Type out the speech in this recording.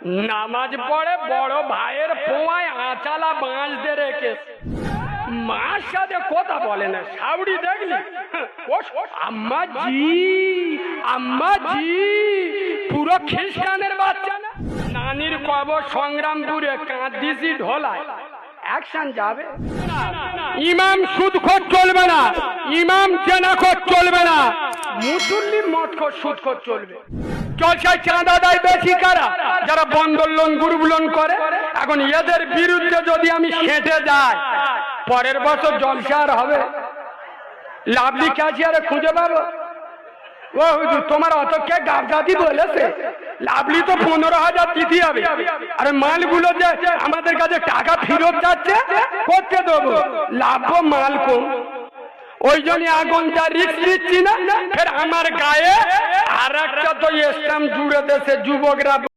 নামাজ পড়ে বড় ভাইয়ের পোয়ায় আঁচালা বাঁশ দিয়ে রেখে মার সাথে কথা বলে না। সাউরি দেখলি আম্মা জি আম্মা জি, পুরো খ্রিস্টানের বাচ্চা না। নানির কবর সংগ্রামপুরে কাঁদিসি ঢোলায় অ্যাকশন যাবে। ইমাম সুদখোর চলবে না, ইমাম জেনাখোর চলবে না, মুসল্লি মদখোর সুদখোর চলবে। জলসায় চাঁদা দেয় বেশি কারা? যারা বন্দর লোন গ্রুপ লোন করে। এখন এদের বিরুদ্ধে যদি আমি সেঁটে যাই, পরের বছর জলসা আর হবে? লাভলি ক্যাশিয়ারে খুঁজে পাবো? ও হুজুর, তোমার অত কে গাবগাদি বলেছে? লাভলি তো 15,000 দিতে হবে। আর মালগুলো যে আমাদের কাছে টাকা ফেরত যাচ্ছে, করতে দেবো লাভ মাল কম। ওই জন্য আগুনটা রিস্ক দিচ্ছি না। ফের আমার গায়ে আর একটা তো স্ট্যাম্প জুড়ে দেশে যুবকরা